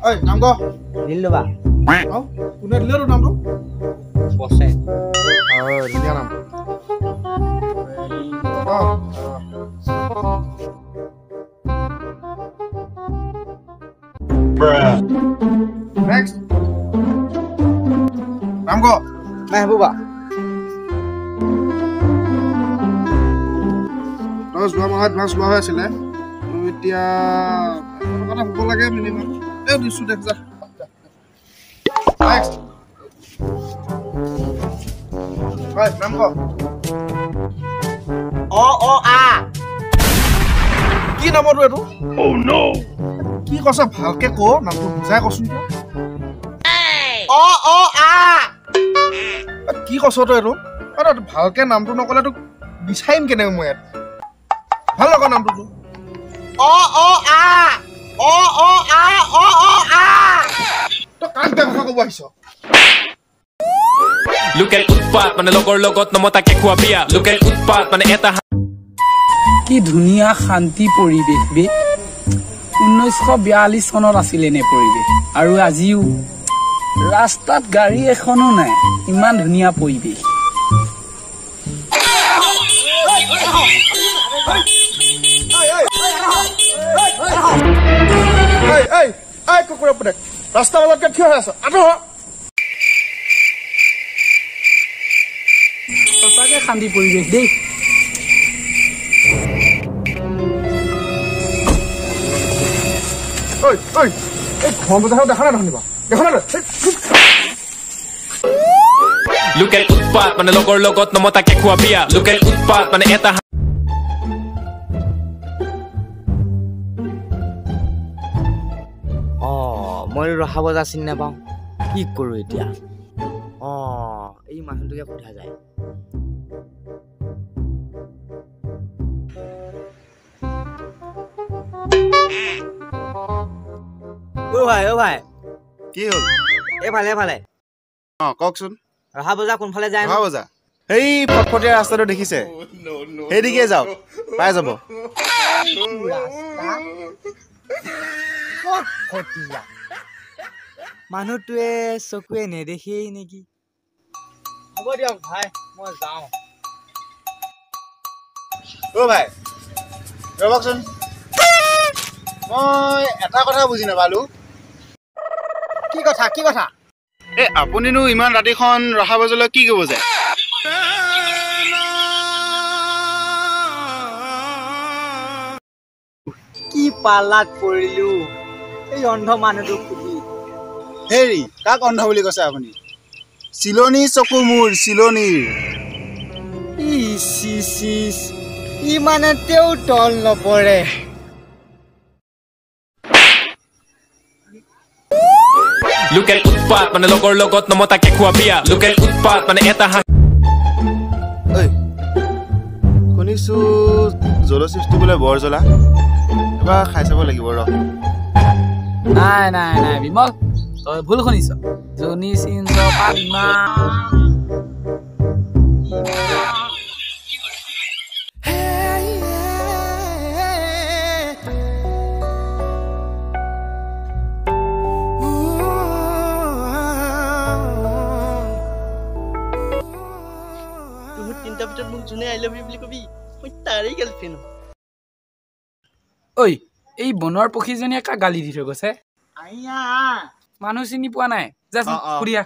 ঐ নাম ক দিলো বা কোনে দিলে তোৰ নামটো বসে ধুনীয়া নাম নেক্সট নাম ক মেহবুবা যোৱা মাহত মাছ লোৱা হৈ আছিলে এতিয়া কথা হ'ব লাগে মিনিমাম দিছোঁ দেখ যা নেক্সট নাম ক কি নামটো এইটো কি কৈছ ভালকে ক নামটো বুজাই কচোন কি কৈছ তই এইটো ভালকে নামটো নকলে তোক বিচাৰিম কেনেকৈ মই ইয়াত ভাল লগা নামটো তোৰ তই কাক দিয়া কথা ক'ব আহিছ লোকেল উৎপাত মানে লগৰ লগত নমতাকে খোৱা বিয়া লোকেল উৎপাত মানে এটা কি ধুনীয়া শান্তি পৰিৱেশ বে 1942 চনত আছিল এনে পৰিৱেশ আৰু আজিও ৰাস্তাত গাড়ী এখনো নাই ইমান ধুনীয়া পৰিৱেশ কুকুৰা পুতেক ৰাস্তা মাজত থিয় হৈ আছ সঁচাকে শান্তি পৰিৱেশ দেই ঘৰ বজাৰ দেখা নাই ধনিবা দেখা নাই লোকেল উৎপাত মানে লগৰ লগত নমতাকে খোৱা বিয়া লোকেল উৎপাত মানে এটা মই ৰহা বজাৰ চিনি নাপাওঁ কি কৰোঁ এতিয়া এই মানুহটোকে সোধা যায় অ ভাই কি হ'ল এইফালে কওকচোন ৰহা বজাৰ কোনফালে যায় ৰহা বজাৰ সেই ফটফটীয়া ৰাস্তাটো দেখিছে সেইদিকে যাওক পাই যাব মানুহটোৱে চকুৱে নেদেখেই নেকি হ'ব দিয়ক ভাই মই যাওঁ ভাই ৰবকচোন মই এটা কথা বুজি নাপালো কি কথা আপুনিনো ইমান ৰাতিখন ৰহা বজাৰলৈ কি কৰিব যায় কি পালাত পৰিলো এই অন্ধ মানুহটোক সুধি হেৰি কাক অন্ধ বুলি কৈছে আপুনি চিলনী চকু মোৰ চিলনীৰ ই মানে তেওঁ তল নপৰে লোকেল উৎপাত মানে লগৰ লগত নমতাকে খোৱা বিয়া লোকেল উৎপাত মানে এটা শুনিছো জলচিষ্টি বোলে বৰ জ্বলা এবাৰ খাই চাব লাগিব ৰ নাই বিমল তই ভুল শুনিছ জনি চিঞ্চ পালমা ঐ এই বনৰ পক্ষীজনীয়ে কাক গালি দি থৈ গৈছে মানুহ চিনি পোৱা নাই যাচোন সুধিয়া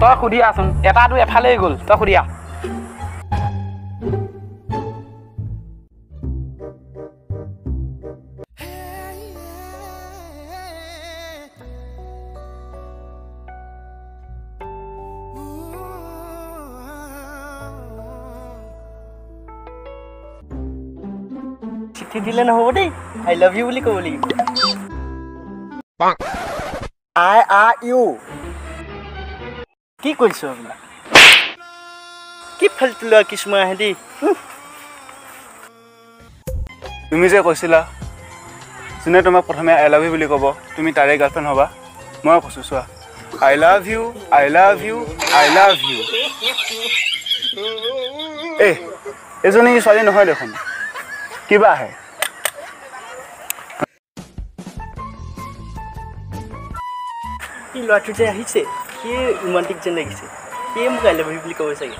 তই সুধিয়াচোন এটাটো এফালেই গ'ল তই সুধিয়া চিঠি দিলে নহ'ব দেই আই লাভ ইউ বুলি ক'ব লাগিব IRU কি কৈছো আপোনাক কি ফালতু লোৱা কিছুমান আহে দেই তুমি যে কৈছিলা যোনে তোমাক প্ৰথমে আই লাভ ইউ বুলি ক'ব তুমি তাৰে গাৰ্লফ্ৰেণ্ড হ'বা মই কৈছোঁ চোৱা I love you, I love you, I love you. এজনী ছোৱালী নহয় দেখোন কিবা আহে কি ল'ৰাটো যে আহিছে কি ৰোমান্টিক যেন লাগিছে কি মোক আই লাভ ইউ বুলি ক'ব চাগে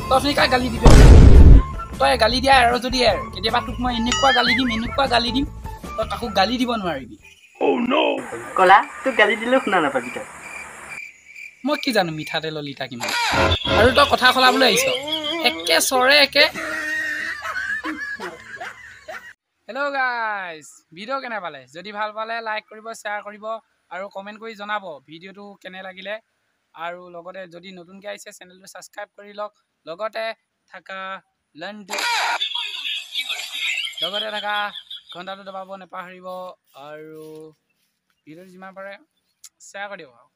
তই কাক গালি দিবি তই গালি দিয়া আৰু যদি কেতিয়াবা তোক মই এনেকুৱা গালি দিম তই কাকো গালি দিব নোৱাৰিবি কলা তোক গালি দিলেও শুনা নাপাবি তই মই কি জানো মিঠাতেলৰ লিটা কিমান আৰু তই কথা সলাবলৈ আহিছ একে চৰে একে হেল্ল' গাইজ ভিডিঅ' কেনে পালে যদি ভাল পালে লাইক কৰিব শ্বেয়াৰ কৰিব আৰু কমেণ্ট কৰি জনাব ভিডিঅ'টো কেনে লাগিলে আৰু লগতে যদি নতুনকৈ আহিছে চেনেলটো ছাবস্ক্ৰাইব কৰি লওক লগতে থকা ঘণ্টাটো দবাব নাপাহৰিব আৰু ভিডিঅ'টো যিমান পাৰে শ্বেয়াৰ কৰি দিব